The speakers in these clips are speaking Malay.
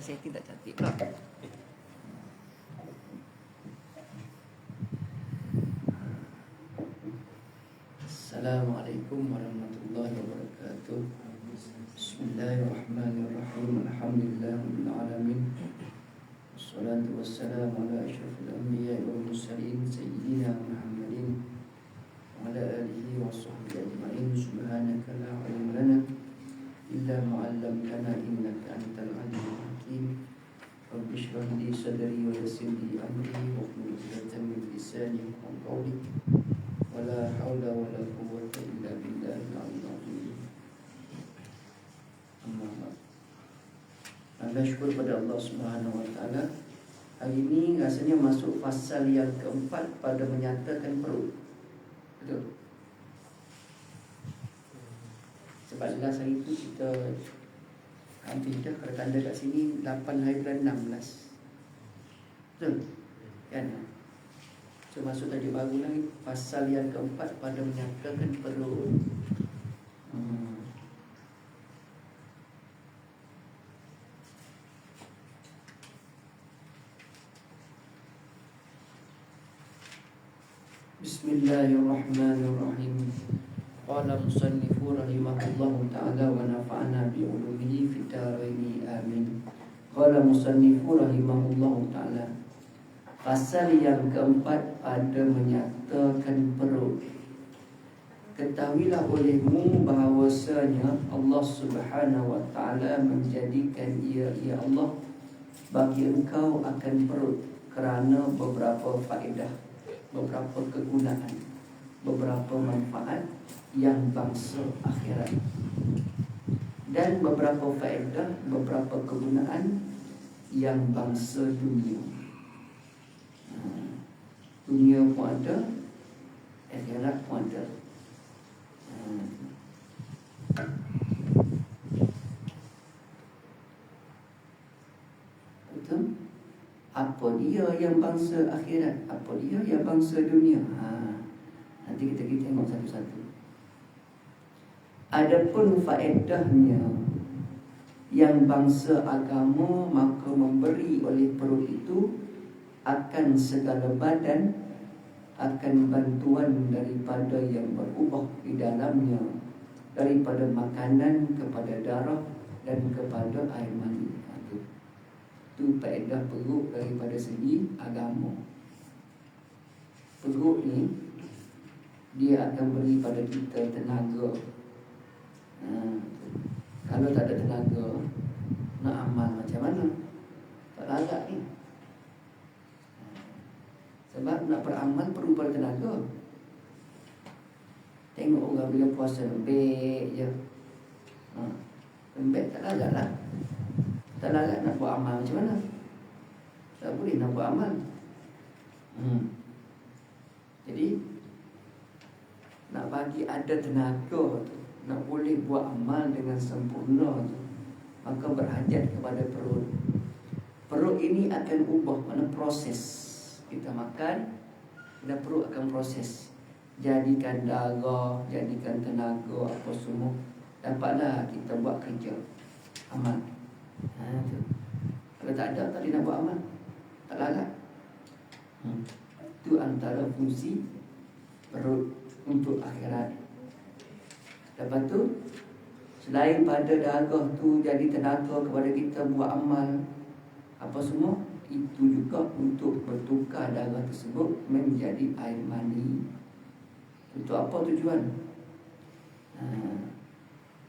Bukan setting tak cantik pula. Assalamualaikum warahmatullahi wabarakatuh. Bismillahirrahmanirrahim. Alhamdulillahirabbil alamin. Wassalatu wassalamu ala asyrafil anbiya'i wal mursalin sayyidina Muhammadin wa ala alihi wa sahbihi ajma'in. Subhanaka la ilma lana illa ma 'allamtana innaka antal alimul hakim. Rabbi shrah li sadri wa yassir li amri wa hlul 'uqdatam min lisani yafqahu qawli. Wala haula wala quwwata illa billahil aliyyil azim. Amma ba'd. Alhamdulillah, syukur pada Allah Subhanahu wa taala. Hari ini rasanya masuk fasal yang keempat pada menyatakan perut. Betul? Sebab jelas hari itu kita hampir dah, kalau tanda kat sini 8 hari bulan 16. Betul? Kan? So masuk tadi baru lagi pasal yang keempat pada menyatakan perut. Bismillahirrahmanirrahim. Qala musannifu rahimahullahu ta'ala wa nafa'ana bi'ulumihi fid dharain amin. Qala musannifu rahimahullahu ta'ala. Pasal yang keempat pada menyatakan perut. Ketahuilah olehmu bahawasanya Allah Subhanahu wa ta'ala menjadikan ia, ya Allah, bagi engkau akan perut kerana beberapa faedah, beberapa kegunaan, beberapa manfaat yang bangsa akhirat, dan beberapa faedah, beberapa kegunaan yang bangsa dunia. Dunia pun ada, akhirat pun ada. Betul? Apa dia yang bangsa akhirat? Apa dia yang bangsa dunia? Nanti kita tengok satu-satu. Adapun faedahnya yang bangsa agama, maka memberi oleh perut itu akan segala badan, akan bantuan daripada yang berubah di dalamnya, daripada makanan kepada darah dan kepada air mani. Itu faedah perut daripada segi agama. Perut ni dia akan beri pada kita tenaga. Kalau tak ada tenaga, nak amal macam mana? Tak larat ni. Sebab nak beramal perlu pada tenaga. Tengok orang bila puasa lembek je, lembek tak larat lah. Tak larat nak buat amal macam mana? Tak boleh nak buat amal. Jadi nak bagi ada tenaga tu, nak boleh buat amal dengan sempurna tu, maka berhajat kepada perut. Perut ini akan ubah, mana proses. Kita makan, dan perut akan proses, jadikan darah, jadikan tenaga, apa semua. Dapatlah kita buat kerja amal. Tu. Kalau tak ada, tak boleh nak buat amal. Tak larat. Itu antara fungsi perut untuk akhirat. Lepas tu, selain pada darah tu jadi tenaga kepada kita buat amal, apa semua, itu juga untuk bertukar darah tersebut menjadi air mani. Untuk apa tujuan?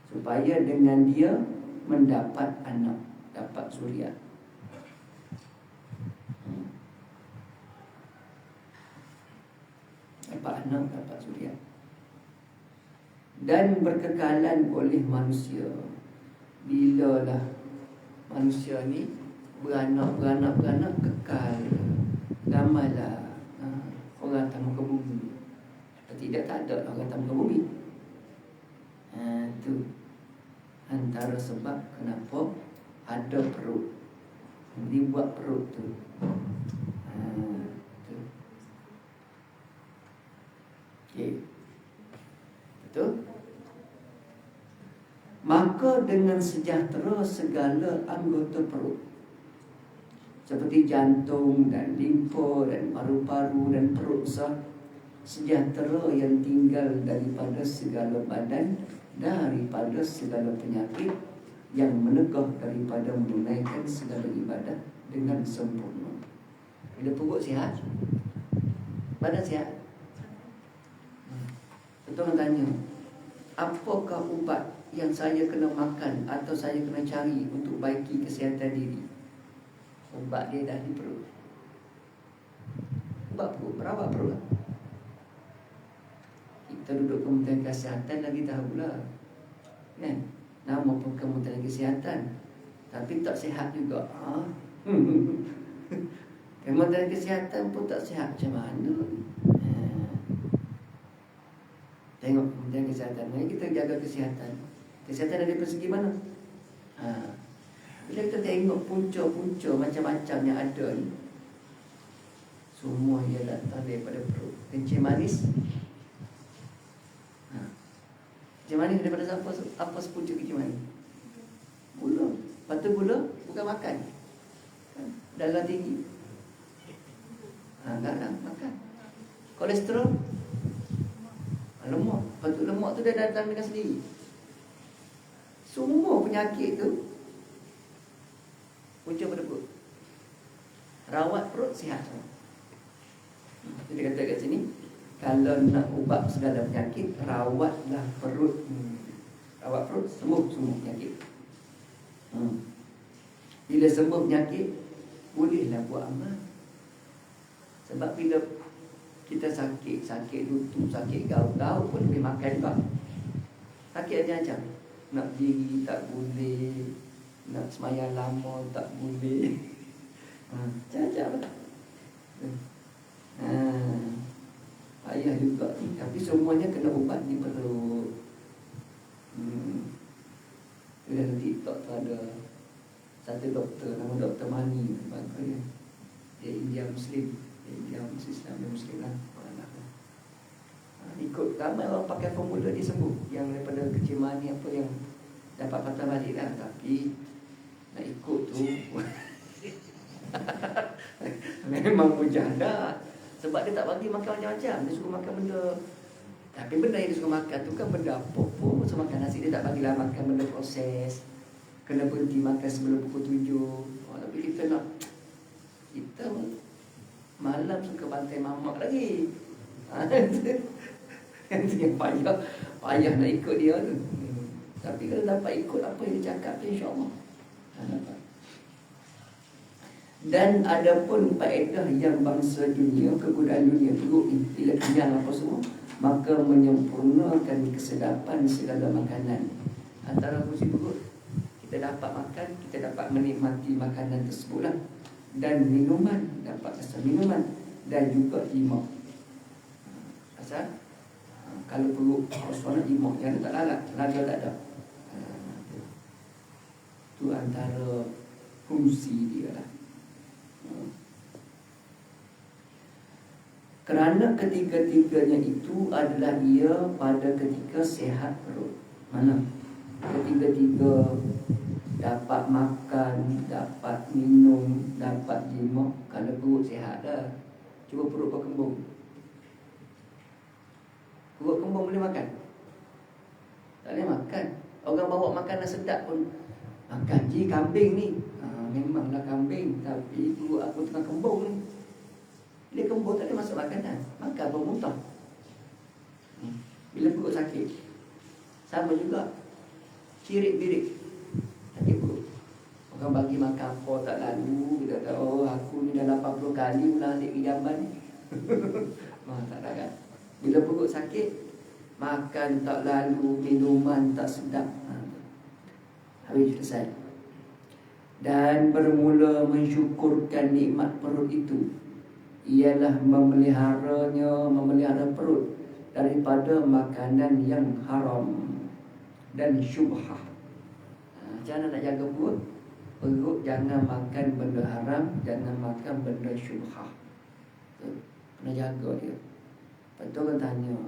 Supaya dengan dia mendapat anak, dapat zuriat. Dapat anak, dapat zuriat. Dan berkekalan oleh manusia. Bilalah manusia ni beranak kekal, ramailah orang atas muka bumi. Tidak, tak ada orang atas muka bumi. Itu antara sebab kenapa ada perut. Dibuat perut tu. Okay. Betul? Maka dengan sejahtera segala anggota perut. seperti jantung dan limfa dan paru-paru dan perut besar, sejahtera yang tinggal daripada segala badan, daripada segala penyakit, yang menegah daripada menunaikan segala ibadah dengan sempurna. Bila perut sihat, badan sihat. Tuan tanya, apakah ubat yang saya kena makan atau saya kena cari untuk baiki kesihatan diri? Ubat dia dah di perut. Ubat perut, perawat perut lah. Kita duduk Kementerian Kesihatan lagi tahulah, kan? Nama pun Kementerian Kesihatan, tapi tak sihat juga. Kementerian Kesihatan pun tak sihat, macam mana? Tengok Kementerian Kesihatan. Mari kita jaga kesihatan. Kesihatan dari segi mana? Bila kita tengok punca-punca macam-macam yang ada ni, semua ia datang daripada perut. Kencing manis. Kencing manis daripada siapa? Apa punca kencing manis? Gula. Lepas tu gula bukan makan. Darah tinggi. Darah makan. Kolesterol, lemak. Lepas tu lemak tu dia datang dengan sendiri. Semua penyakit tu punca pada perut. Rawat perut sihat semua. Dia kata kat sini, kalau nak ubat segala penyakit, rawatlah perut. Rawat perut, sembuh semua penyakit. Bila sembuh penyakit, bolehlah buat amal. Sebab bila kita sakit lutut, sakit gaut pun boleh makan juga. Sakit macam-macam. Nak diri tak boleh, nak semayang lama tak boleh. Macam-macam lah. Payah juga ni. Tapi semuanya kena ubat di perut. Dia dalam TikTok tu ada satu doktor, nama Doktor Mani. Bagus dia India Muslim. Dia Islam, dia Muslim lah. Ikut ramai orang pakai formula dia sembuh. Yang daripada kecil mani apa yang dapat patah balik lah. Tapi nak ikut tu memang berjana. Sebab dia tak bagi makan macam-macam. Dia suruh makan benda. Tapi benda yang dia suruh makan tu kan benda apa pun. Suruh makan nasi, dia tak bagilah makan benda proses. Kena berhenti makan sebelum pukul 7. Tapi kita nak, kita malam suka bantai mamak lagi. Itu yang payah nak ikut dia tu. Tapi kalau dapat ikut apa yang dia cakap tu, insya-Allah dapat. Dan ada pun faedah yang bangsa dunia, kegunaan dunia perut ni, bila kenyang apa semua, maka menyempurnakan kesedapan segala makanan. Antara fungsi perut, kita dapat makan, kita dapat menikmati makanan tersebutlah. Dan minuman, dapat rasa minuman. Dan juga jimat. Asal kalau perut kosong nak jimat, jangan tak lalat, tenaga tak ada. Itu antara fungsi dia lah. Kerana ketiga-tiganya itu adalah ia pada ketika sehat perut. Mana? Ketiga-tiga dapat makan, dapat minum, dapat jimat. Kalau perut sihat dah. Cuba perut kau kembung. Perut kembung boleh makan? Tak boleh makan. Orang bawa makanan sedap pun makan. Ji kambing ni, memanglah kambing, tapi perut aku tengah kembung ni. Bila kembung tak boleh masuk makanan, makan pun muntah. Bila perut sakit, sama juga. Cirit-birit sakit perut. Orang bagi makan apa tak lalu. Kita kata, oh aku ni dah 80 kali ulang alik ke jamban ni. Tak ada kan. Bila perut sakit, makan tak lalu, minuman tak sedap. Habis selesai. Dan bermula mensyukurkan nikmat perut itu ialah memelihara perut daripada makanan yang haram dan syubhah. Macam mana nak jaga perut? Perut jangan makan benda haram, jangan makan benda syubhah. Kena jaga dia. Lepas tu orang tanya,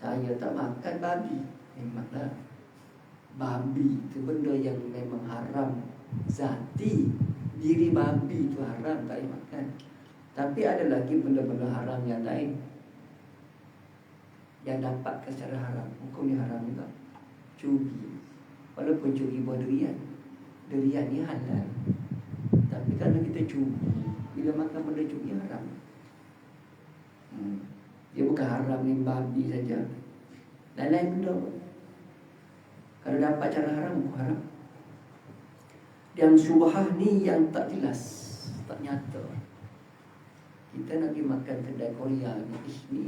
saya tak makan babi. Memanglah babi itu benda yang memang haram zati Diri babi itu haram, tak boleh makan. Tapi ada lagi benda-benda haram yang lain yang dapatkan secara haram, hukumnya haram juga. Curi, walaupun curi buah durian, durian ni halal. Tapi kalau kita curi, bila makan benda curi haram. Dia bukan haram ni babi saja, lain-lain benda pun. Kalau dapat cara haram, haram. Yang syubhah ni yang tak jelas, tak nyata. Kita nak pergi makan kedai Korea ni, ni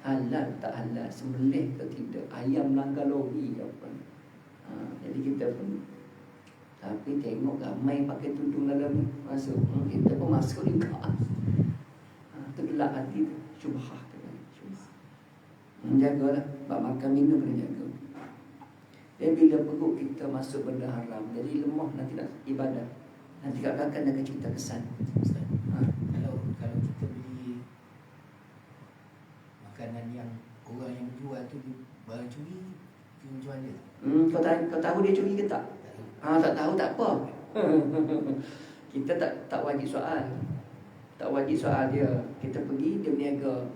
halal tak halal, sembelih ke tidak, ayam langgar lori ke apa. Jadi kita pun, tapi tengok ramai pakai tudung dalam ni masuk, kita pun masuk juga. Tu gelap hati tu, syubhah tu. Jagalah, bab makan minum kena jaga. Dan bila perut kita masuk benda haram, jadi lemah nanti nak ibadah. Nanti kat belakang akan kita kesan. Kalau kita beli makanan yang orang yang jual tu barang curi, dia jual dia. Kau tahu dia curi ke tak? Tak tahu tak apa. Kita tak wajib soal. Tak wajib soal dia. Kita pergi, dia berniaga.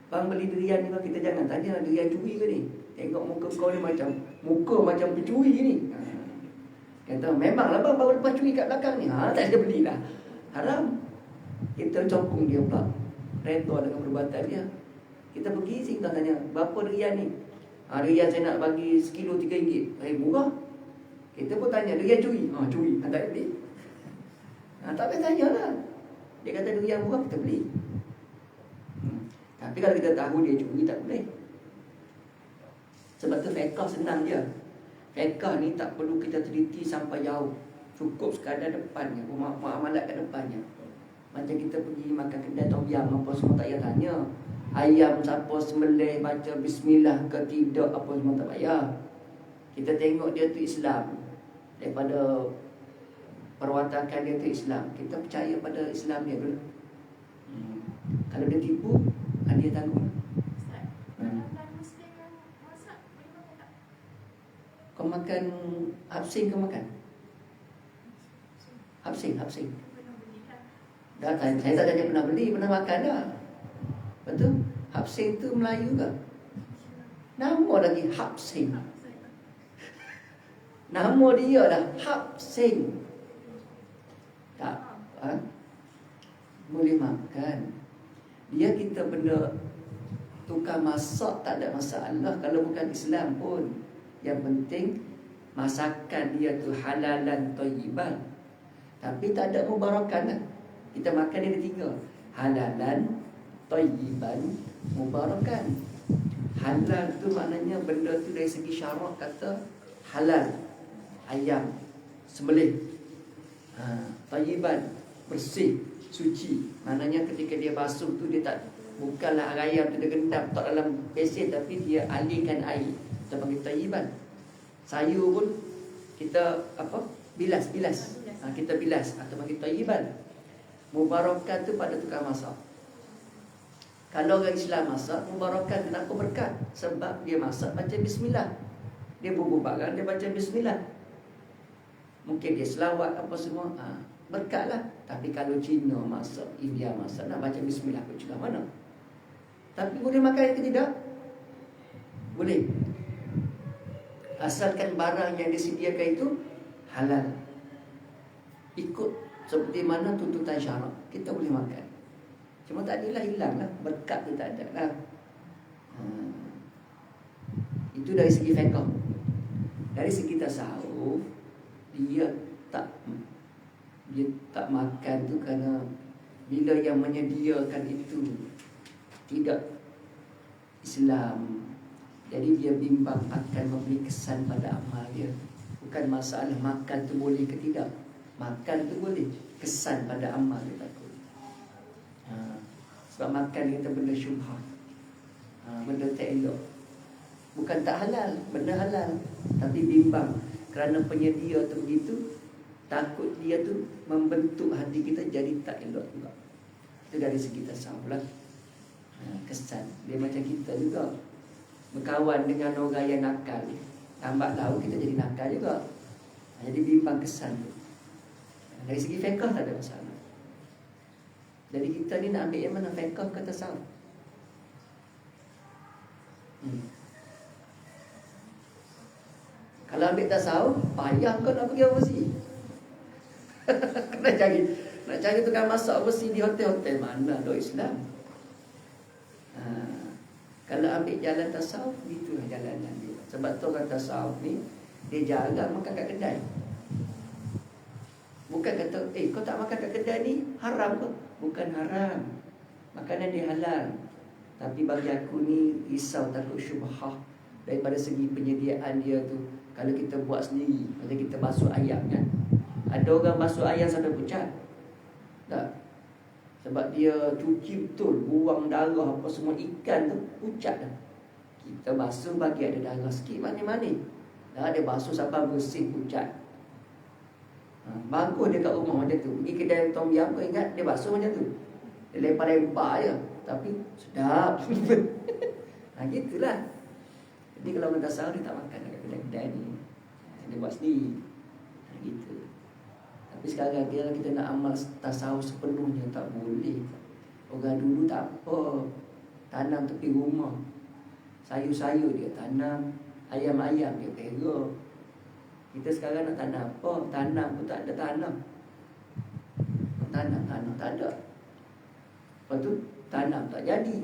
Bang beli durian ni, kita jangan tanya durian curi ke ni. Tengok muka kau ni macam pencuri ni. Kata memanglah bang baru lepas curi kat belakang ni. Tak ada belilah. Haram. Kita cokong dia pula, redha dengan perbuatan dia. Kita pergi sini, kita tanya, berapa durian ni? Durian saya nak bagi sekilo RM3. Murah. Kita pun tanya, durian curi? Curi. Tak boleh beli. Tak boleh tanya lah. Dia kata durian murah, kita beli. Tapi kalau kita tahu dia curi, tak boleh. Sebab tu fiqh senang je. Fiqh ni tak perlu kita teliti sampai jauh. Cukup sekadar depannya, muamalat kat depannya. Macam kita pergi makan kedai tom yam apa semua, tak payah tanya ayam siapa sembelih, baca bismillah ke tidak, apa semua tak payah. Kita tengok dia tu Islam, daripada perwatakan dia tu Islam, kita percaya pada Islam dia dulu. Kalau dia tipu, dia tanggung. Kau makan hapsing, kau makan hapsing. Dah, saya tak ada pernah beli, pernah makan dah. Betul? Hapsing tu Melayu ke? Nama lagi hapsing. Nama dia dah hapsing. Tak, boleh makan. Dia kita benda tukar masak tak ada masalah kalau bukan Islam pun. Yang penting masakan dia tu halalan thayyiban. Tapi tak ada mubarakan lah. Kita makan dia ada 3. Halalan, thayyiban, mubarakan. Halal tu maknanya benda tu dari segi syarak kata halal. Ayam sembelih. Thayyiban, bersih, suci. Maknanya ketika dia basuh tu dia tak, bukanlah ayam tu dia gendam tak dalam besen, tapi dia alihkan air. Kita panggil thayyiban. Sayur pun kita bilas. Kita bilas atau panggil thayyiban. Mubarakat tu pada tukang masak. Kalau orang Islam masak, mubarakat kenapa berkat? Sebab dia masak baca bismillah. Dia bubur barang, dia baca bismillah. Mungkin dia selawat apa semua, berkat lah. Tapi kalau Cina masak, India masak, nak baca bismillah pun juga mana? Tapi boleh makan ke tidak? Boleh. Asalkan barang yang disediakan itu halal, ikut seperti mana tuntutan syarak, kita boleh makan. Cuma tak adalah hilang lah, berkat tu tak ada lah. Itu dari segi fiqh. Dari segi tasawuf, dia tak makan tu kerana bila yang menyediakan itu tidak Islam, jadi dia bimbang akan memberi kesan pada amal dia. Bukan masalah makan tu boleh ke tidak. Makan tu boleh, kesan pada amal dia takut. Sebab makan kita benda syubhat, benda tak elok. Bukan tak halal, benda halal, tapi bimbang kerana penyedia tu begitu, takut dia tu membentuk hati kita jadi tak elok juga. Itu dari segi tasawuf lah. Kesan dia macam kita juga berkawan dengan orang yang nakal, lambat laun kita jadi nakal juga. Jadi bimbang kesan tu. Dari segi fiqh tak ada masalah. Jadi kita ni nak ambil yang mana, fiqh ke tasawuf? Kalau ambil tasawuf, payah kau nak pergi overseas. Nak cari tukang masak overseas di hotel-hotel mana do Islam. Kalau ambil jalan tasawuf, itulah jalannya dia. Sebab tu orang tasawuf ni, dia jarang makan kat kedai. Bukan kata, kau tak makan kat kedai ni haram ke? Bukan haram, makanan dia halal. Tapi bagi aku ni risau, takut syubhah daripada segi penyediaan dia tu. Kalau kita buat sendiri, macam kita basuh ayam kan, ada orang basuh ayam sampai pucat tak? Sebab dia cuci betul, buang darah apa semua, ikan tu pucat dah. Kita basuh bagi ada darah sikit, mani-mani dah, dia basuh sampai bersih pucat. Bagus dia kat rumah macam tu. Pergi kedai Tom Yam, kau ingat dia basuh macam tu, dia lempar-lempar je, tapi sedap. Gitulah. Jadi kalau orang tasawuf dia tak makan kat kedai-kedai ni, dia buat sendiri. Gitu. Tapi sekarang kita nak amal tasawuf sepenuhnya tak boleh. Orang dulu tak apa, tanam tepi rumah, sayur-sayur dia tanam, ayam-ayam dia pera. Kita sekarang nak tanam apa? Tanam pun tak ada tanam. Tanam tak ada. Lepas tu tanam tak jadi.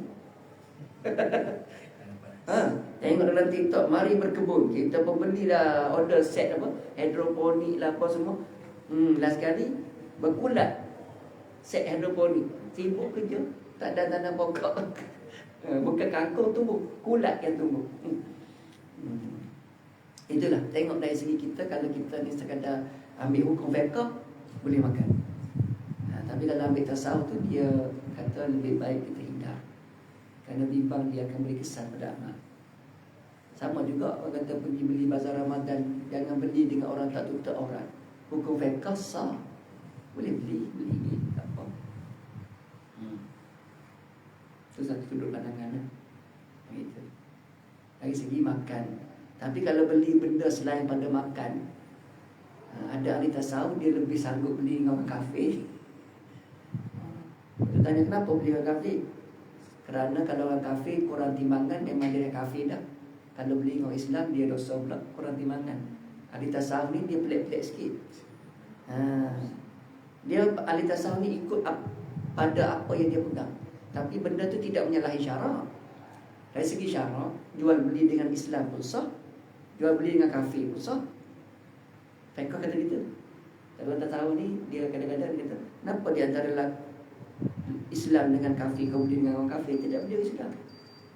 Tengok dalam TikTok, mari berkebun. Kita pun belilah order set apa, hidroponik lah apa semua. Last kali berkulat set hidroponik, sibuk kerja, tak ada tanam pokok. Bukan kangkung tumbuh, kulat yang tumbuh. Itulah, tengok dari segi kita. Kalau kita ni sekadar ambil hukum fiqh, boleh makan. Tapi kalau ambil tasawuf tu, dia kata lebih baik kita hindar, kerana bimbang dia akan beri kesan pada amal. Sama juga orang kata pergi beli bazar Ramadan, jangan beli dengan orang tak tutup orang. Hukum fiqh sah, boleh beli tak apa. Itu satu sudut pandangan gitu. Dari segi makan. Tapi kalau beli benda selain pada makan, ada ahli tasawuf dia lebih sanggup beli dengan orang kafir. Dia tanya kenapa beli orang kafir? Kerana kalau orang kafir kurang timbangan, memang dia kafir dah. Kalau beli dengan Islam, dia dosa pula, kurang timbangan. Ahli tasawuf ni dia pelik-pelik sikit. Dia ahli tasawuf ni ikut pada apa yang dia pegang. Tapi benda tu tidak menyalahi syarak. Dari segi syarak, jual beli dengan Islam pun sah, jual beli dengan kafir pun sah. Fiqh kata gitu. Tapi orang tahu ni, dia kadang-kadang kata, kenapa di antara Islam dengan kafir, kau beli dengan orang kafir? Tidak beli Islam.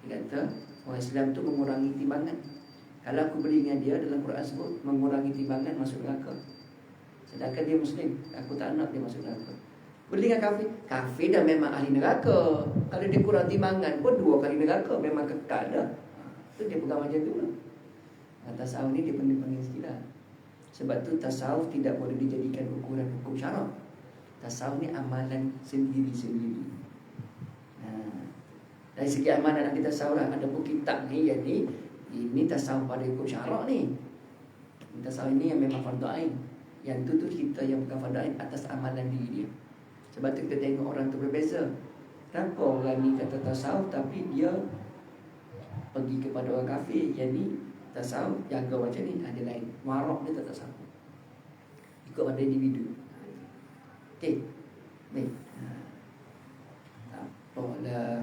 Dia kata, orang Islam tu mengurangi timbangan. Kalau aku beli dengan dia, dalam Quran sebut mengurangi timbangan, masuk neraka. Sedangkan dia Muslim, aku tak nak dia masuk neraka. Beli dengan kafir, kafir dah memang ahli neraka. Kalau dia kurang timbangan pun 2 kali neraka, memang kekal dah. Itu dia pegang macam tu lah. Tasawuf ni dia penting-penting sikit lah. Sebab tu tasawuf tidak boleh dijadikan ukuran hukum syarak. Tasawuf ni amalan sendiri-sendiri. Dari segi amalan ahli tasawuf lah, ada pun kitab ni, jadi ini tasawuf pada hukum syarak ni. Tasawuf ini yang memang fardu ain. Yang tu kita yang bukan fardu ain atas amalan diri dia. Sebab tu kita tengok orang tu berbeza. Kenapa orang ni kata tasawuf tapi dia pergi kepada orang kafir? Yang ni tasawuf jaga macam ni, ada lain. Warak dia tak tasawuf, ikut pada individu. Okey, baik. Tak apalah,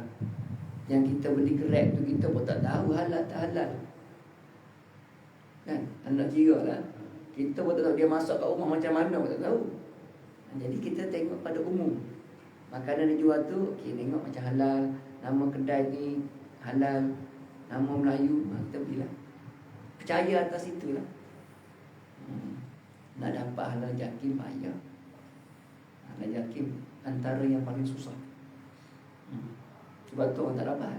yang kita beli Grab tu kita pun tak tahu halal tak halal kan? Anak kira lah, kita pun tak tahu dia masak kat rumah macam mana pun tak tahu. Jadi kita tengok pada umum. Makanan yang jual tu, okay, tengok macam halal, nama kedai ni halal, nama Melayu, kita belilah. Percaya atas itulah. Nak dapat halal jakim payah. Halal jakim antara yang paling susah. Sebab tu orang tak dapat.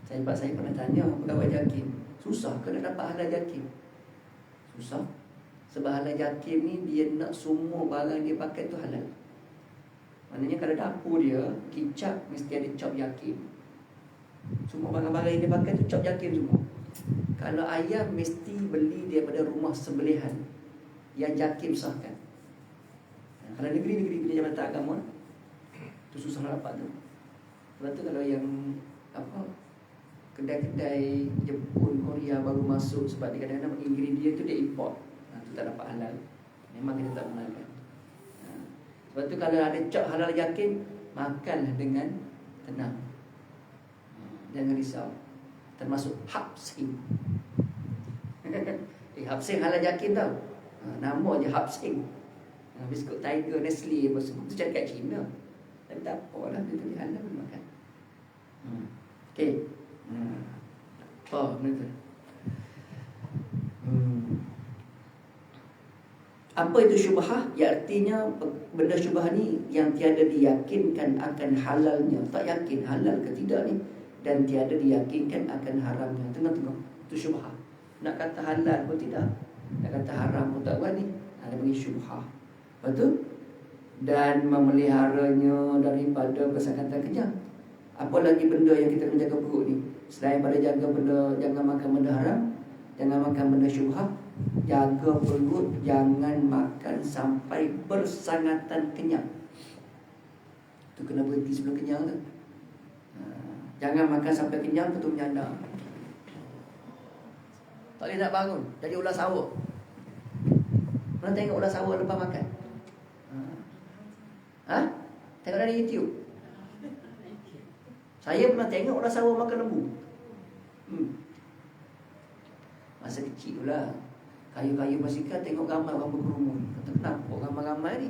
Saya pernah tanya pegawai jakim, susah ke nak dapat halal jakim? Susah. Sebab halal jakim ni dia nak semua barang dia pakai tu halal. Maknanya kalau dapur dia kicap mesti ada cop jakim. Semua barang-barang yang dia pakai tu cop jakim semua. Kalau ayam mesti beli daripada rumah sembelihan yang jakim sahkan. Kalau negeri-negeri punya jabatan agama tu susah nak dapat tu. Sebab tu kalau yang kedai-kedai Jepun, Korea baru masuk, sebab dia kadang-kadang ingredient tu dia import, tu tak dapat halal. Memang kita tak benarkan. Sebab tu kalau ada cak halal yakin, makanlah dengan tenang. Jangan risau. Termasuk Hapsing. Hapsing halal yakin tau. Nama je Hapsing. Biskut Tiger, Nestle apa semua tu cari kat China. Tapi tak apalah, dia boleh halal boleh makan. Okey. Benda tu. Apa itu syubhah? Ya, artinya benda syubhah ni yang tiada diyakinkan akan halalnya. Tak yakin halal ke tidak ni, dan tiada diyakinkan akan haramnya. Tengok-tengok, itu syubhah. Nak kata halal pun tidak, nak kata haram pun tak berani. Ada bagi syubhah. Betul? Dan memeliharanya daripada kesakatan kenyang. Apa lagi benda yang kita menjaga perut ni? Selain pada jaga benda, jangan makan benda haram, jangan makan benda syubhah, jaga perut, jangan makan sampai bersangatan kenyang. Tu kena berhenti sebelum kenyang tu. Jangan makan sampai kenyang, betul menyandar. Tak boleh nak bangun, jadi ular sawak. Pernah tengok ular sawak lepas makan? Tengok dari YouTube. Saya pernah tengok ular sawak makan lembu. Masa kecil tu lah, kayu-kayu basikal tengok gambar orang berkerumun. Kata kenapa ramai-ramai ni?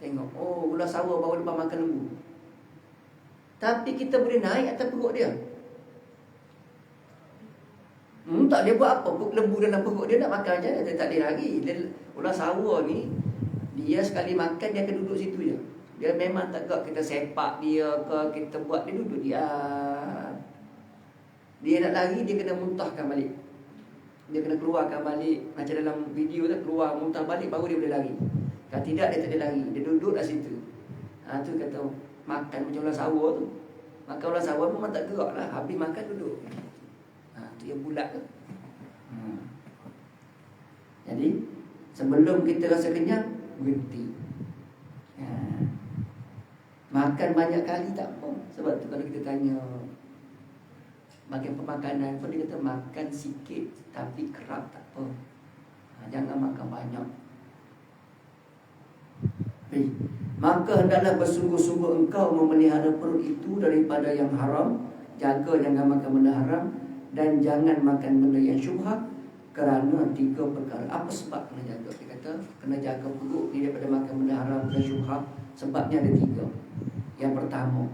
Tengok, oh ular sawak baru lepas makan lembu. Tapi kita boleh naik atas perut dia. Tak dia buat apa? Lembu dalam perut dia nak makan je, dia tak boleh lagi. Ular sawak ni, dia sekali makan dia akan duduk situ je. Dia memang tak gak kita sepak dia ke, kita buat dia duduk dia. Dia nak lari, dia kena muntahkan balik. Dia kena keluarkan balik. Macam dalam video tu, keluar muntah balik baru dia boleh lari. Kalau tidak dia tak boleh lari, dia duduk kat situ. Tu kata makan macam ular sawak tu. Makan ular sawak memang tak gerak lah. Habis makan duduk. Tu yang bulat tu. Jadi sebelum kita rasa kenyang, berhenti. Makan banyak kali tak apa. Sebab tu kalau kita tanya bagian pemakanan pun, dia kata makan sikit tapi kerap tak apa. Jangan makan banyak. Maka hendaklah bersungguh-sungguh engkau memelihara perut itu daripada yang haram. Jaga jangan makan benda haram, dan jangan makan benda yang syubhah, kerana 3 perkara. Apa sebab kena jaga? Dia kata kena jaga perut ni daripada makan benda haram dan syubhah. Sebabnya ada 3. Yang pertama,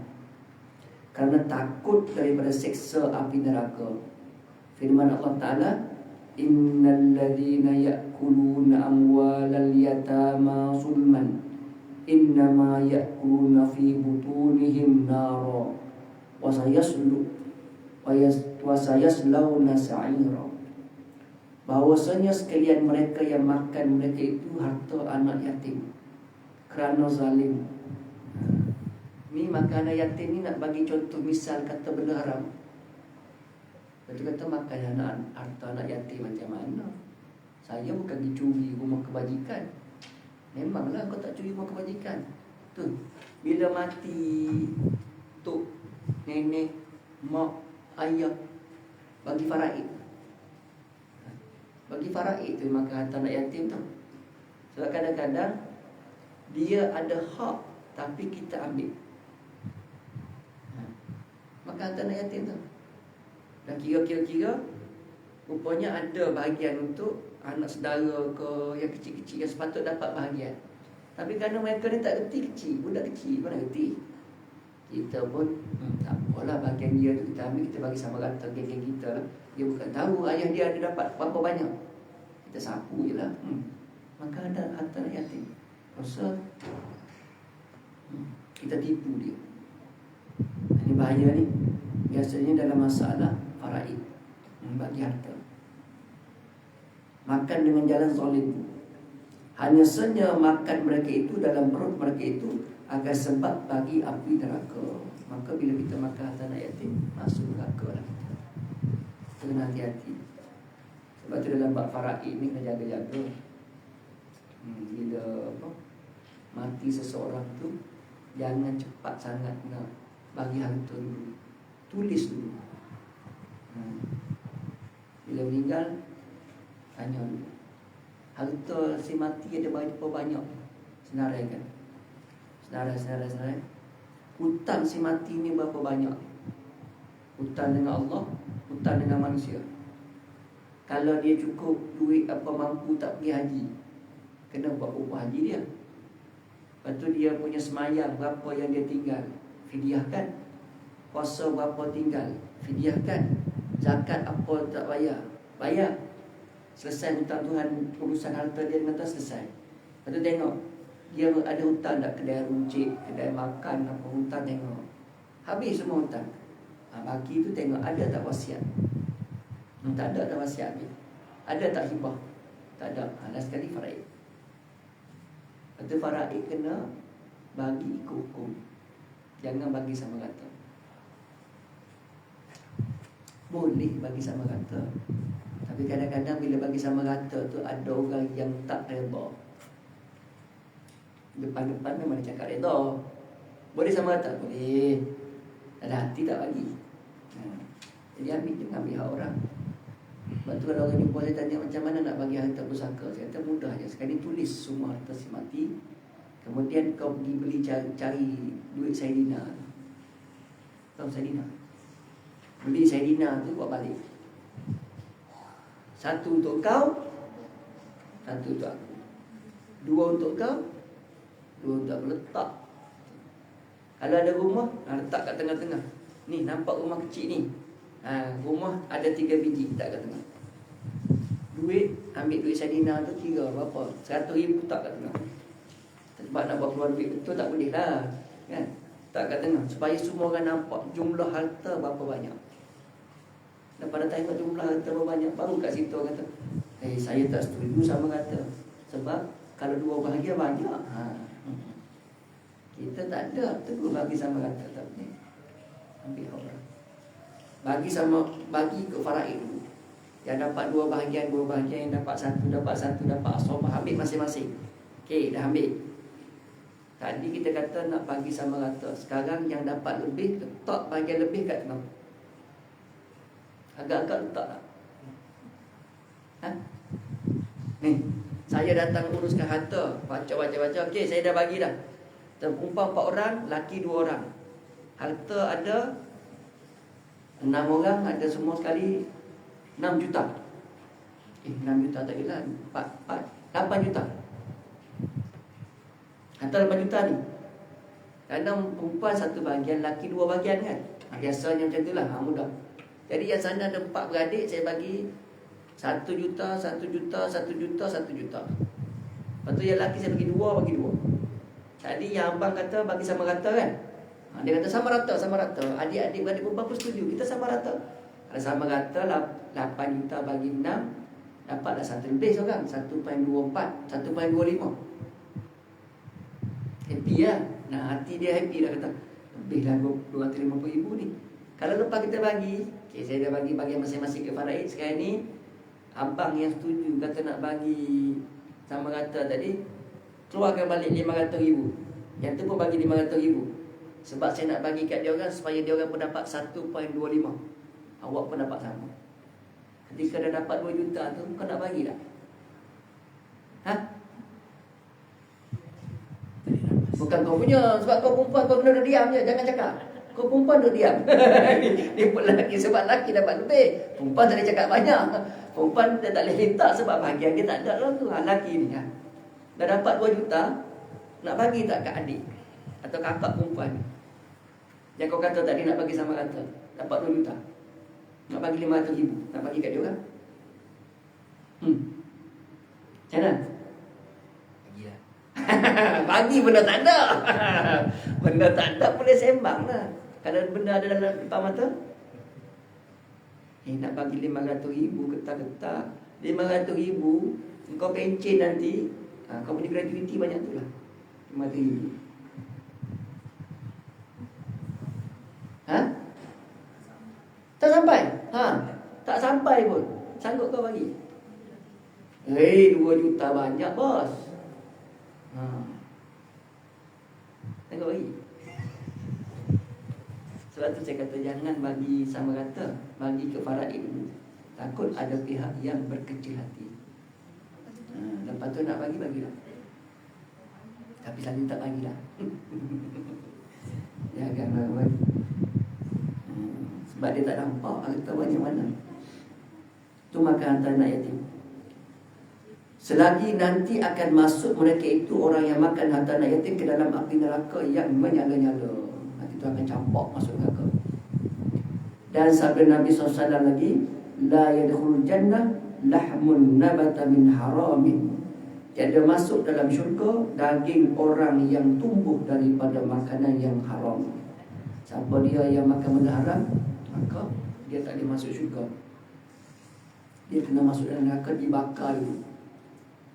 kerana takut daripada siksa api neraka. Firman Allah Ta'ala, innal ladhina ya'kuluna amwalal yatama zulman innama ya'kuluna fi butunihim nara wa sayaslawna sa'ira. Bahawasanya sekalian mereka yang makan mereka itu harta anak yatim kerana zalim. Ni makan anak yatim ni nak bagi contoh misal kata benda haram. Lepas kata makan harta anak yatim macam mana? Saya bukan dicuri rumah kebajikan. Memanglah kau tak curi rumah kebajikan. Tu, bila mati tok, nenek, mak, ayah, bagi faraid. Bagi faraid tu makan harta anak yatim tu. Sebab kadang-kadang dia ada hak tapi kita ambil. Makan harta anak yatim tu. Dan kira-kira rupanya ada bahagian untuk anak saudara ke yang kecil-kecil yang sepatut dapat bahagian. Tapi kerana mereka ni tak reti kecil, budak kecil mana reti. Kita pun tak apalah, bahagian dia tu kita ambil, kita bagi sama rata geng-geng kita lah. Dia bukan tahu ayah dia ada dapat berapa banyak. Kita sapu je lah. Maka ada harta anak yatim. Rasa kita tipu dia. Ini bahaya ni. Biasanya dalam masalah faraid, bagi harta. Makan dengan jalan zalim. Hanya saja makan mereka itu dalam perut mereka itu akan sebab bagi api neraka. Maka bila kita makan harta anak yatim, masuk neraka lah. Kena hati-hati. Sebab tu dalam bab faraid ni kena jaga-jaga. Bila mati seseorang tu, jangan cepat sangat nak bagi harta dulu. Tulis dulu. Bila meninggal, tanya dulu. Harta si mati ada berapa banyak? Senaraikan. Senarai. Hutang si mati ni berapa banyak? Hutang dengan Allah, hutang dengan manusia. Kalau dia cukup duit apa mampu tak pergi haji, kena buat upah haji dia. Lepas tu dia punya semayang berapa yang dia tinggal, fidyahkan. Puasa berapa tinggal, fidyahkan. Zakat apa tak bayar, bayar. Selesai hutang Tuhan, urusan harta dia dengan Tuhan selesai. Lepas tu tengok dia ada hutang tak, kedai runcit, kedai makan, apa hutang, tengok habis semua hutang. Baki tu tengok ada tak wasiat. Tak ada tak wasiat dia. Ada tak hibah? Tak ada. Last sekali faraid. Lepas tu faraid kena bagi ikut hukum, jangan bagi sama rata. Boleh bagi sama rata, tapi kadang-kadang bila bagi sama rata tu ada orang yang tak redha. Depan-depan memang dia cakap redha. Boleh sama rata? Boleh. Ada hati tak bagi. Jadi ambil je, ambil hak orang. Lepas tu kalau orang jumpa saya tanya macam mana nak bagi harta pusaka, saya kata mudah je. Sekali tulis semua harta si mati, kemudian kau pergi beli cari duit Saidina. Tahu Saidina? Beli Saidina tu buat balik. Satu untuk kau, satu untuk aku. Dua untuk kau, dua untuk aku. Letak. Kalau ada rumah, letak kat tengah-tengah. Ni nampak rumah kecil ni. Rumah ada 3 biji, letak kat tengah. Duit, ambil duit Saidina tu kira berapa? 100,000 tak kat tengah. Sebab nak buat keluar duit betul tak boleh lah, kan? Tak kat tengah, supaya semua orang nampak jumlah harta berapa banyak. Dan pada tengok jumlah harta berapa banyak, baru kat situ orang kata, saya tak setuju sama kata. Sebab kalau dua bahagia banyak, kita tak ada, tegur bagi sama kata. Tak boleh. Ambil orang. Bagi ke faraid dulu. Yang dapat dua bahagian, yang dapat satu, dapat asomah, ambil masing-masing. Okey, dah ambil. Tadi kita kata nak bagi sama rata. Sekarang yang dapat lebih, letak bahagian lebih kat tengah. Agak-agak letak tak? Ni, saya datang uruskan harta, baca. Okey, saya dah bagi dah. Perempuan 4 orang, laki 2 orang. Harta ada 6 orang, ada semua sekali 6 juta. 6 juta tak kira, 8 juta. Harta 8 juta ni. Kadang perempuan 1 bahagian, laki 2 bahagian kan. Biasanya macam itulah, mudah. Jadi yang sana ada 4 beradik, saya bagi 1 juta, 1 juta, 1 juta, 1 juta. Lepas tu yang laki saya bagi 2. Tadi yang abang kata bagi sama rata kan. Dia kata sama rata. Adik-adik beradik perempuan pun setuju, kita sama rata. Kalau sama rata 8 juta bagi 6, dapatlah 1 lebih seorang, 1.24, 1.25. Happy lah. Nah, hati dia happy dah, kata lebih lah 250,000 ni. Kalau lepas kita bagi, saya dah bagi bagian masing-masing ke faraid. Sekarang ni abang yang setuju kata nak bagi sama rata tadi, keluarkan balik 500,000. Yang tu pun bagi 500,000. Sebab saya nak bagi kat dia orang supaya dia orang pun dapat 1.25. Awak pun dapat sama. Ketika dah dapat 2 juta tu, kau nak bagi tak? Bukan kau punya. Sebab kau perempuan, kau kena duduk diam je. Jangan cakap. Kau perempuan duduk diam. Dia pun lelaki, sebab lelaki dapat lebih. Perempuan tak boleh cakap banyak. Perempuan dia tak boleh minta sebab bahagian dia tak ada lah tu. Lelaki ni kan. Dah dapat 2 juta, nak bagi tak kat adik atau kakak perempuan yang kau kata tadi nak bagi sama rata, dapat 2 juta, nak bagi 500,000, nak bagi kat dia orang? Macam mana? Bagilah. Bagi benda tak ada. Benda tak ada boleh sembang lah. Kalau benda ada dalam depan mata, nak bagi 500,000 ketak-ketak 500,000, kau pencen nanti, kau punya gratuity banyak tu lah, 500,000. Tak sampai? Tak sampai pun sanggup kau bagi? 2 juta banyak bos. Tengok bagi. Sebab tu saya kata jangan bagi sama rata, bagi ke faraid dulu. Takut ada pihak yang berkecil hati. Lepas tu nak bagilah. Tapi selalu tak bagilah. Janganlah bagi. Sebab dia tak nampak harta banyak mana. Itu makan harta anak yatim. Selagi nanti akan masuk mereka itu, orang yang makan harta anak yatim, ke dalam api neraka yang menyala-nyala. Nanti itu akan campak masuk neraka. Dan sabda Nabi SAW lagi, la yadkhulul jannah lahmun nabata min haramin. Tiada masuk dalam syurga daging orang yang tumbuh daripada makanan yang haram. Siapa dia yang makan benda haram, maka dia tak boleh masuk syurga. Dia kena masuk dalam neraka, dibakar dulu.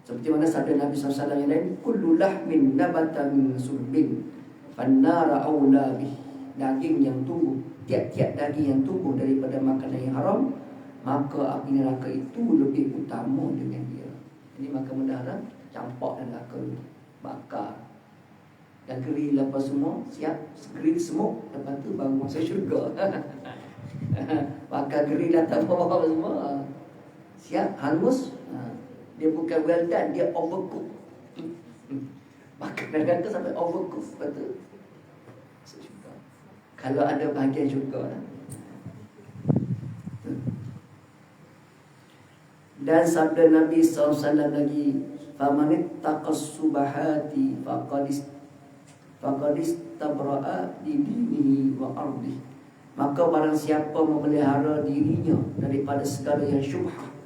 Seperti mana sabda Nabi SAW yang lain, kullu lahmin nabata min surbin fannara awla bih. Daging yang tumbuh, tiap-tiap daging yang tumbuh daripada makanan yang haram, maka api neraka itu lebih utama dengan dia. Jadi makan benda haram, campak dalam neraka dulu, bakar. Dan grill apa semua, siap, grill semua. Lepas tu baru masuk syurga. Bakar grill atas bawah semua, siap, hangus. Dia bukan well done, dia overcook. Makan neraka sampai overcook. Lepas tu masuk syurga. Kalau ada bahagian syurga lah. Dan sabda Nabi SAW lagi, famanit taqas subahati faqadis tabra'a di dinihi wa ardi. Maka barang siapa memelihara dirinya daripada segala yang syubhah,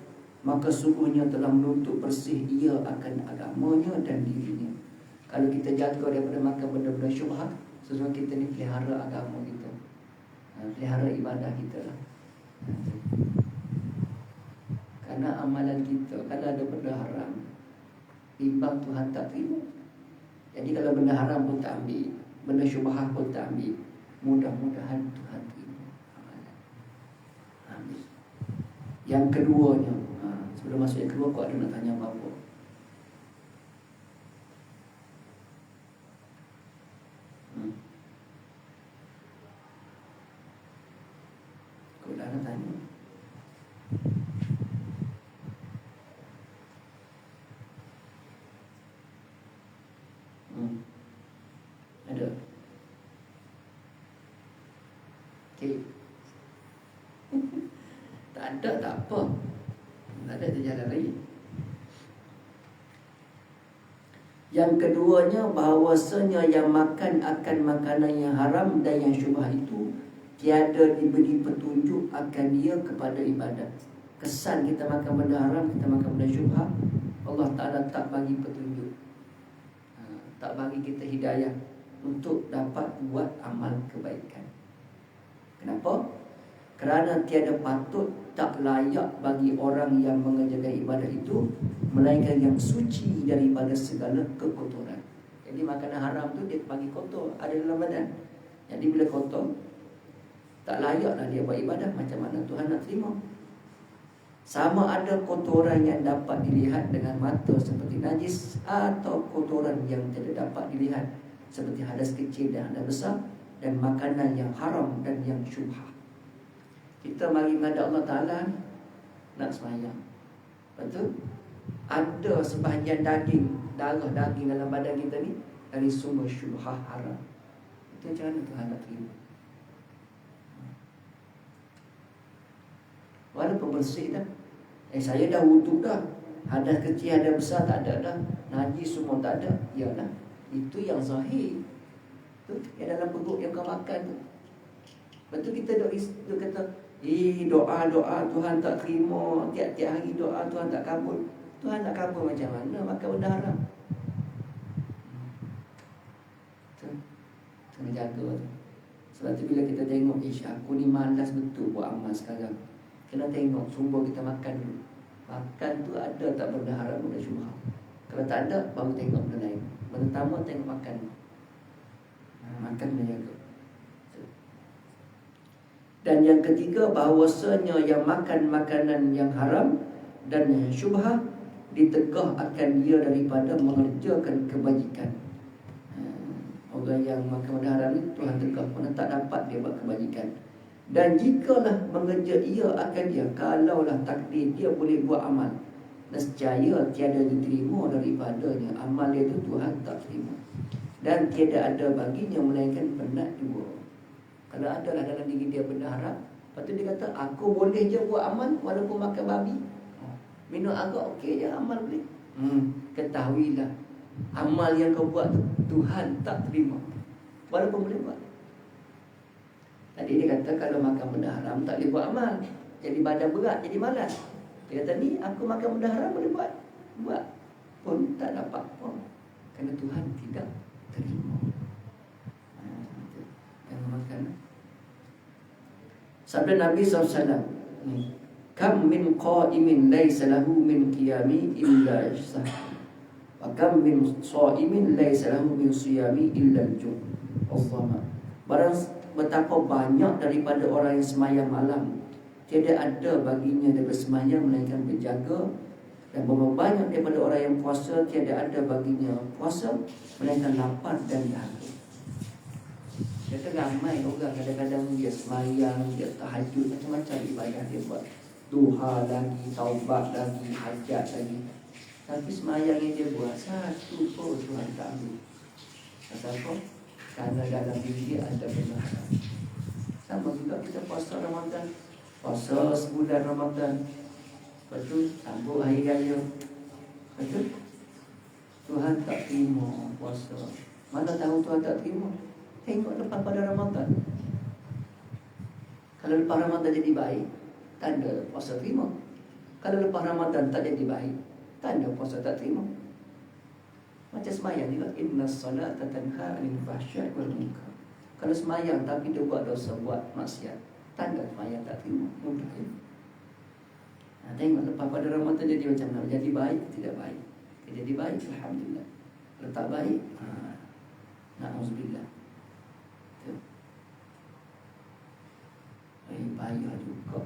maka sungguhnya telah menuntut bersih ia akan agamanya dan dirinya. Kalau kita jaga daripada makan benda-benda syubhat, sesungguhnya kita ni pelihara agama kita, pelihara ibadah kita lah. Karena amalan kita, kalau ada benda haram, timbang Tuhan tak terima. Jadi kalau benda haram pun tak ambil, benda syubhat pun tak ambil, mudah-mudahan Tuhan terima amalan. Ambil. Yang keduanya, sebelum masuk yang kedua, kau ada nak tanya apa-apa? Kau dah nak tanya? Ada? Okay. Tak ada, tak apa. Tak ada jalan lain. Yang keduanya, bahawasanya yang makan akan makanan yang haram dan yang syubhat itu tiada diberi petunjuk akan dia kepada ibadat. Kesan kita makan benda haram, kita makan benda syubhat, Allah Ta'ala tak bagi petunjuk, tak bagi kita hidayah untuk dapat buat amal kebaikan. Kenapa? Kerana tiada patut, tak layak bagi orang yang mengerjakan ibadah itu melainkan yang suci daripada segala kekotoran. Jadi makanan haram tu dia bagi kotor, ada dalam badan. Jadi bila kotor, tak layaklah dia buat ibadah. Macam mana Tuhan nak terima? Sama ada kotoran yang dapat dilihat dengan mata seperti najis, atau kotoran yang tidak dapat dilihat seperti hadas kecil dan hadas besar, dan makanan yang haram dan yang syubhat. Kita mari menghadap Allah Ta'ala nak semayang, lepas tu ada sebahagian daging, darah daging dalam badan kita ni dari sumber syubhat haram. Itu macam mana Tuhan nak terima? Walaupun bersih dah, saya dah wuduk dah, hadas kecil, hadas besar tak ada dah, najis semua tak ada, yalah, itu yang zahir tu, yang dalam perut yang kau makan tu. Lepas tu kita duk kata, doa Tuhan tak terima, tiap-tiap hari doa Tuhan tak kabul. Tuhan nak kabul macam mana makan benda haram? Kena jaga tu. Sebab tu bila kita tengok, aku ni malas betul buat amal sekarang, kena tengok sumber kita makan dulu. Makan tu ada tak benda haram, benda syubhat? Kalau tak ada, baru tengok benda lain. Pertama tengok makan. Makan menjaga. Dan yang ketiga, bahawasanya yang makan makanan yang haram dan yang syubhat ditegah akan dia daripada mengerjakan kebajikan. Orang yang makan benda haram ni Tuhan tegak, mana tak dapat dia buat kebajikan. Dan jikalah mengeja ia akan dia, kalaulah takdir dia boleh buat amal, nescaya tiada diterima daripadanya amal dia tu, Tuhan tak terima. Dan tiada ada baginya melainkan penat dua. Kalau adalah dalam diri dia benda haram, lepas tu dia kata aku boleh je buat amal walaupun makan babi, minum arak okey je, amal boleh. Ketahuilah amal yang kau buat tu Tuhan tak terima walaupun boleh buat. Tadi dia kata kalau makan benda haram tak boleh buat amal, jadi badan berat, jadi malas. Dia kata ni aku makan benda haram boleh buat, buat pun tak dapat apa, kerana Tuhan tidak terima. Jangan makan. Sabda Nabi SAW ni, kam min qa'imin laysa lahu min qiyami illa sah, wa kam min sha'imin laysa lahu min siyami illa al-ju'. Allah, barang betapa banyak daripada orang yang semayang malam, tiada ada baginya daripada semayang melainkan berjaga. Dan berapa banyak daripada orang yang puasa, tiada ada baginya puasa melainkan lapar dan dahaga. Kata ramai orang kadang-kadang dia semayang, dia tahajud, macam-macam ibadah dia buat, duha lagi, taubat lagi, hajat lagi, tapi semayang yang dia buat satu pun Tuhan tak ambil. Kata apa? Kerana dalam diri dia ada benda haram. Sama juga kita puasa Ramadan, puasa sebulan Ramadan, lepas tu sambut hari raya, lepas tu Tuhan tak terima puasa. Mana tahu Tuhan tak terima? Tengok lepas pada Ramadan. Kalau lepas Ramadan jadi baik, tanda puasa terima. Kalau lepas Ramadan tak jadi baik, tanda puasa tak terima. Macam semayang juga, innas salata tanha 'anil fahsya'i wal munkar. Kalau semayang tapi dia buat dosa, buat maksiat, tanda semayang tak terima. Mungkin. Tengok lepas pada Ramadan jadi macam mana, jadi baik tidak baik. Jadi baik, alhamdulillah. Kalau tak baik, na'udzubillah. Bahaya juga.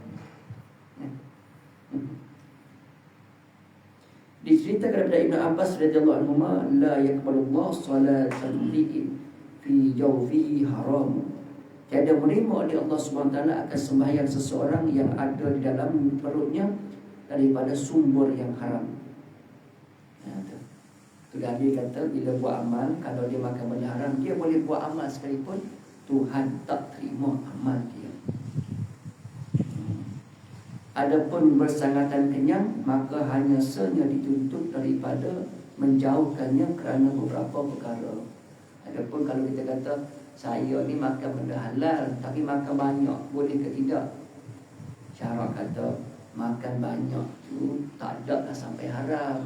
Diceritakan daripada Ibn Abbas radhiyallahu anhu, la yaqbalullah salatan li'in fi jawfihi haram. Tiada menerima oleh Allah SWT akan sembahyang seseorang yang ada di dalam perutnya daripada sumber yang haram. Itu Nabi kata bila buat amal, kalau dia makan benda haram, dia boleh buat amal sekalipun Tuhan tak terima amal dia. Adapun bersangatan kenyang, maka hanya senya dituntut daripada menjauhkannya kerana beberapa perkara. Adapun kalau kita kata saya ni makan benda halal tapi makan banyak, boleh ke tidak? Syarak kata makan banyak tu tak ada lah sampai haram,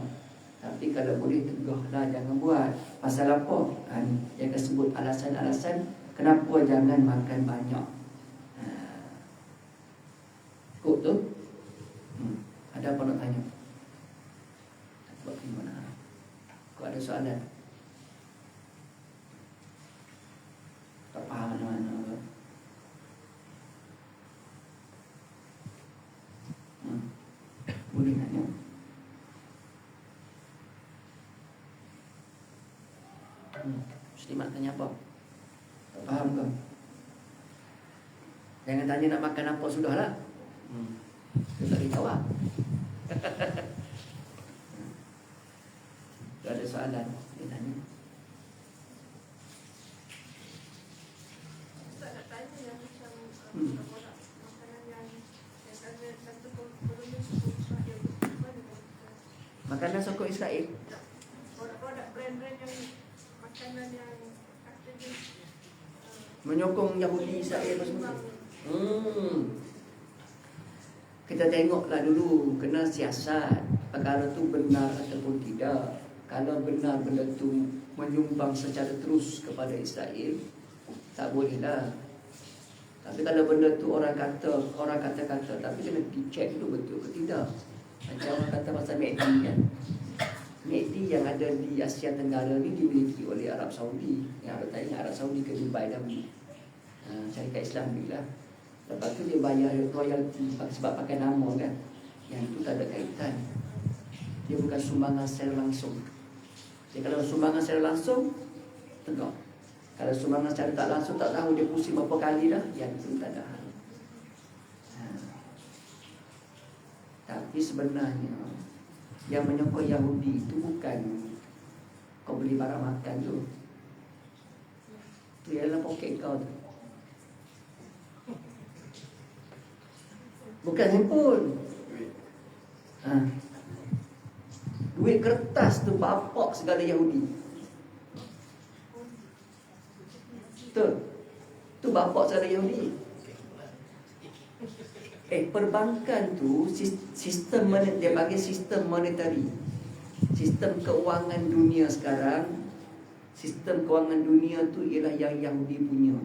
tapi kalau boleh tegahlah jangan buat. Pasal apa? Dia akan sebut alasan-alasan kenapa jangan makan banyak. Kok tu? Ada apa nak tanya? Buat gimana? Kok ada soalan? Tak faham mana-mana. Boleh tanya. Muslimat tanya apa? Tak faham ke? Jangan tanya nak makan apa, sudahlah. Kita tak tahu lah. Kalau ada soalan, dia tanya. Ustaz nak tanya yang macam makanan yang ada satu koloni suku Israel. Makanan suku Israel? Produk brand-brand yang makanan yang katanya menyokong Yahudi Israel apa semua. Kita tengoklah dulu, kena siasat perkara tu benar ataupun tidak. Kalau benar benda tu menyumbang secara terus kepada Israel, tak bolehlah. Tapi kalau benda tu orang kata-kata, tapi kena dicek dulu betul ke tidak. Macam orang kata pasal MACD kan. MACD yang ada di Asia Tenggara ni dimiliki oleh Arab Saudi. Yang ada tanya Arab Saudi ke Dubai dahulu. Syarikat Islam ni lah. Lepas tu dia bayar royalty sebab pakai nama kan. Yang tu tak ada kaitan. Dia bukan sumbangan secara langsung. Jadi kalau sumbangan secara langsung, tegak. Kalau sumbangan secara tak langsung tak tahu dia pusing berapa kali dah, yang itu tak ada hal. Tapi sebenarnya yang menyokong Yahudi itu bukan kau beli barang makan tu. Tu ialah poket kau tu. Bukan handphone. Duit kertas tu bapak segala Yahudi. Betul. Tu bapak segala Yahudi. Perbankan tu sistem dia panggil sistem monetary. Sistem keuangan dunia sekarang, sistem keuangan dunia tu ialah yang Yahudi punya.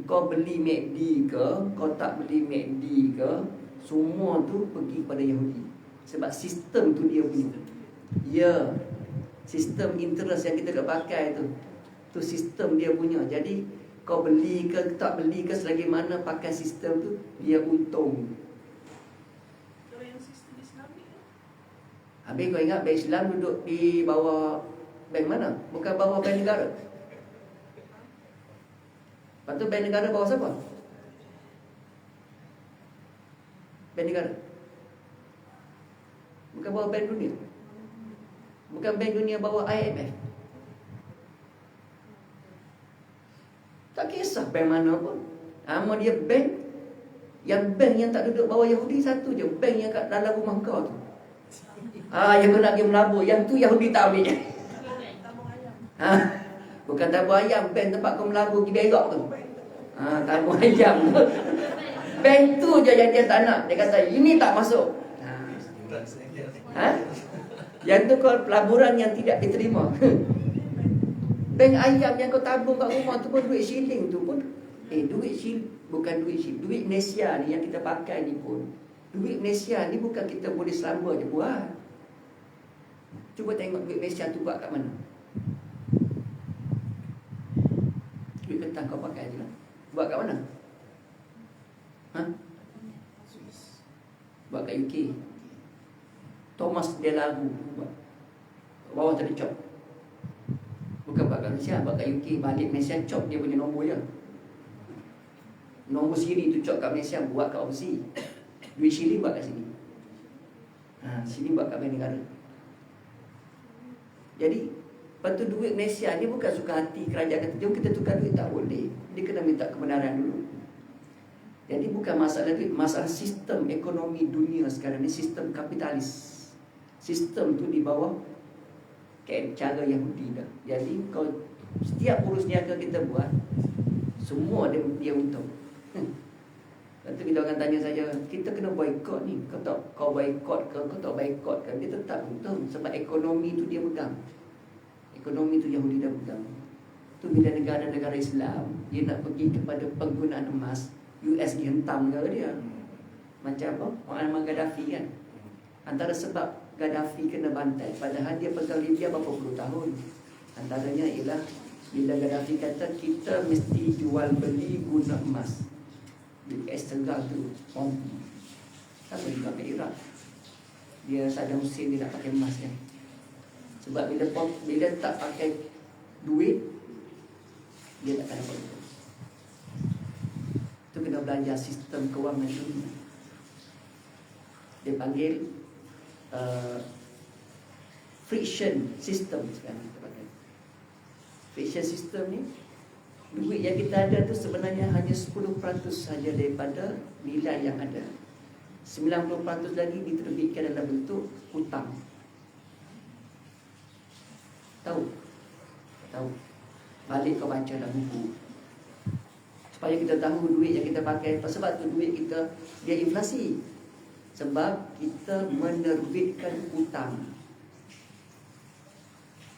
Kau beli McD ke, kau tak beli McD ke, semua tu pergi pada Yahudi. Sebab sistem tu dia punya. Ya, sistem interest yang kita nak pakai tu sistem dia punya. Jadi kau beli ke tak beli ke, selagi mana pakai sistem tu, dia untung. Kalau yang sistem Islami tu, Habis kau ingat bank Islam duduk di bawah bank mana? Bukan bawah bank negara. Lepas tu bank negara bawah siapa? Bank negara. Bukan bawah bank dunia. Bukan bank dunia bawah IMF. Tak kisah bank mana pun. Nama dia bank. Yang bank yang tak duduk bawah Yahudi satu je. Bank yang kat dalam rumah kau tu. Yang kau nak pergi melabur. Yang tu Yahudi tak ambil. tabung ayam. Bukan tabung ayam. Bank tempat kau melabur pergi berak tu. Tabung ayam. Bank tu je yang dia tak nak. Dia kata ini tak masuk. Yang tu kau pelaburan yang tidak diterima. Bank ayam yang kau tabung kat rumah tu pun duit shilling tu pun. Duit shilling. Bukan duit shilling. Duit Malaysia ni yang kita pakai ni pun. Duit Malaysia ni bukan kita boleh selamba je buat. Cuba tengok duit Malaysia tu buat kat mana. Duit kertas kau pakai je lah. Buat kat mana? Buat kat UK. Thomas Delaru buat. Bawah tadi cop. Bukan buat kat Malaysia, buat kat UK. Balik Malaysia cop dia punya nombor je. Nombor siri tu cop kat Malaysia, buat kat overseas. Duit siri buat kat sini. Sini buat kat bank negara. Jadi lepas tu duit Malaysia ni bukan suka hati kerajaan kata jom kita tukar duit, tak boleh. Dia kena minta kebenaran dulu. Jadi bukan masalah duit, masalah sistem ekonomi dunia sekarang ni sistem kapitalis. Sistem tu di bawah cara Yahudi dah. Jadi kau setiap urus niaga kita buat, semua dia untung. Lepas tu kita akan tanya saja, kita kena boykot ni. Kau boykot ke, kau tak boykot ke, dia tetap untung. Sebab ekonomi tu dia pegang. Ekonomi tu Yahudi dah pegang. Tu bila negara-negara Islam dia nak pergi kepada penggunaan emas, US dihentam negara dia. Macam apa? Muammar Gaddafi kan. Antara sebab Gaddafi kena bantai, padahal dia pegang Libya berapa puluh tahun. Antaranya ialah bila Gaddafi kata kita mesti jual beli guna emas. US tegar tu sama juga kat Iraq. Dia Saddam Hussein dia nak pakai emas kan. Sebab bila tak pakai duit, dia tak akan dapat duit. Tu kena belajar sistem kewangan dunia. Dia panggil friction system sekarang kita pakai. Friction system ni, duit yang kita ada tu sebenarnya hanya 10% saja daripada nilai yang ada. 90% lagi diterbitkan dalam bentuk hutang. Tahu? Balik kau baca dalam buku. Supaya kita tahu duit yang kita pakai. Sebab tu duit kita dia inflasi. Sebab kita menerbitkan hutang.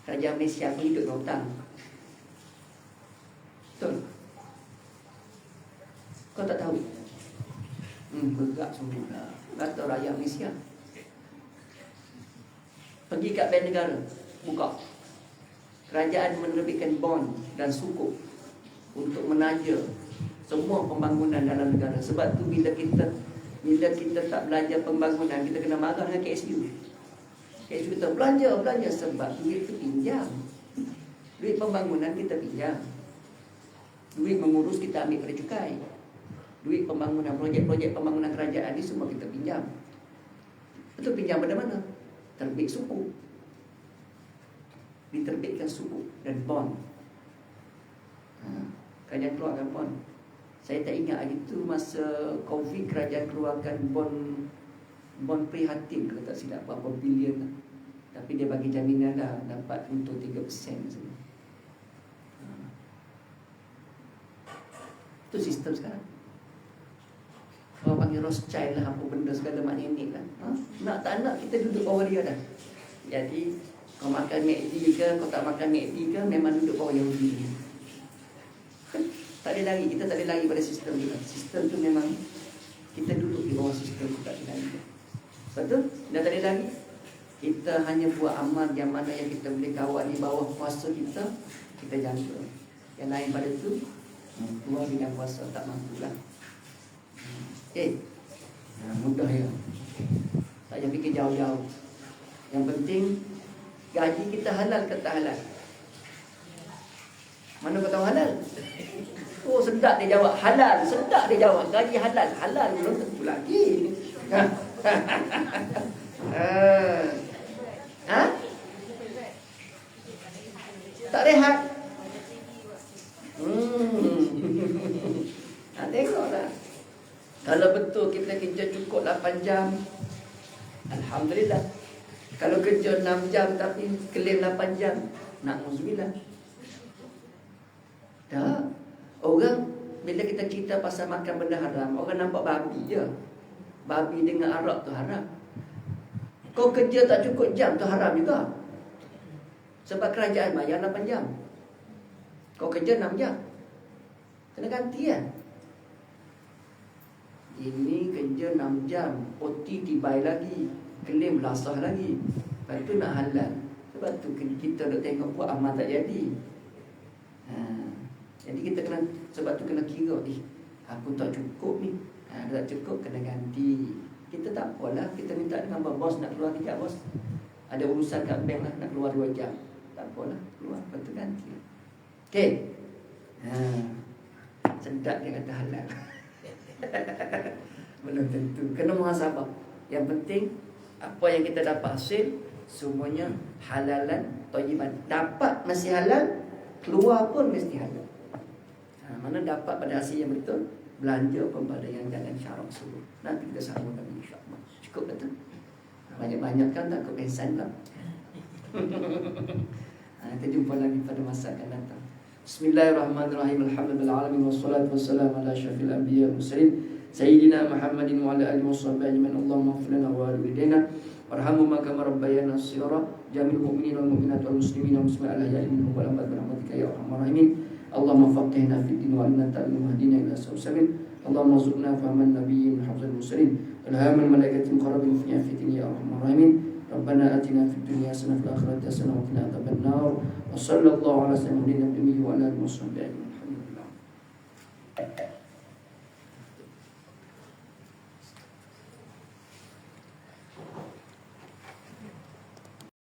Kerajaan Malaysia pun hidup dengan hutang. Betul? Kau tak tahu? Bergerak sungguh lah. Kata rakyat Malaysia. Pergi kat bank negara, buka. Kerajaan menerbitkan bond dan sukuk untuk menaja semua pembangunan dalam negara. Sebab tu bila kita tak belajar pembangunan, kita kena marah dengan KSU. KSU kita belanja sebab duit tu pinjam. Duit pembangunan kita pinjam. Duit mengurus kita ambil pada cukai. Duit pembangunan, projek-projek pembangunan kerajaan ni semua kita pinjam. Betul, pinjam pada mana? Terbit suku. Diterbitkan suku dan bond. Kerajaan keluarkan bond. Saya tak ingat hari tu masa Covid kerajaan keluarkan bond prihatin kalau tak silap berapa bilion lah. Tapi dia bagi jaminan lah dapat untuk 3% saja. Itu sistem sekarang. Orang panggil Rothschild lah, apa benda segala makna ni lah. Nak tak nak kita duduk bawah dia dah. Jadi kau makan McD ke, kau tak makan McD ke, memang duduk bawah Yahudi. Tak ada lari, kita tak ada lari pada sistem ni. Sistem tu memang kita duduk di bawah sistem tu, tak ada lari. Betul? Dah tak ada lari. Kita hanya buat amal yang mana yang kita boleh kawal di bawah kuasa kita, kita jaga. Yang lain pada tu keluar bidang kuasa, tak mampu lah. Mudah ya. Tak payah fikir jauh-jauh. Yang penting gaji kita halal ke tak halal? Mana kau tahu halal? Oh, sedap dia jawab halal. Sedap dia jawab gaji halal. Halal belum tentu lagi. Tak rehat. Tengoklah. Kalau betul kita kerja cukup 8 jam, alhamdulillah. Kalau kerja 6 jam tapi klaim 8 jam, na'udzubillah. Dah. Orang bila kita cerita pasal makan benda haram, orang nampak babi je. Babi dengan arak tu haram. Kau kerja tak cukup jam tu haram juga. Sebab kerajaan bayar 8 jam. Kau kerja 6 jam. Kena ganti kan? Ini kerja 6 jam, OT tibai lagi, klaim belasah lagi. Lepas tu nak halal. Sebab tu kita duk tengok buat amal tak jadi. Jadi kita kena, sebab tu kena kira, aku tak cukup ni. Tak cukup, kena ganti. Kita tak apalah, kita minta dengan bos nak keluar kejap bos. Ada urusan kat bank lah, nak keluar 2 jam. Tak apalah, keluar, lepas tu ganti. Okey. Sedap dia kata halal. Belum tentu. Kena muhasabah. Yang penting apa yang kita dapat hasil semuanya halalan thayyiban. Dapat masih halal, keluar pun mesti halal. Mana dapat pada hasil yang betul, belanja pun pada yang jalan syarak suruh. Nanti kita sambung lagi insya-Allah. Cukup betul. Banyak-banyak kan tak kepensan lah. Kita jumpa lagi pada masa akan datang. Bismillahirrahmanirrahim. Alhamdulillahirabbil wassalatu wassalamu ala asyrafil anbiya'i wal mursalin sayyidina Muhammadin wa ala alihi washabbihi ajmain. Allahumma ighfir lana wa walidayna warhamhuma kama rabbayana shaghira. Jami'ul mu'minina wal mu'minat wal muslimina wal muslimat al ahya'i minhum wal amwat bi rahmatika ya arhamar rahimin. Allahumma faqihna fid din wa allimna ta'lim wahdina ila sawabil. Allahumma rzuqna fahman nabiyyin hafzal mursalin ilhamal malaikati muqarrabin fi afitin ya arhamar rahimin. ربنا آتنا في الدنيا حسنة وفي الآخرة حسنة وقنا عذاب النار وصلى الله على سيدنا محمد وعلى آله وصحبه أجمعين. الحمد لله.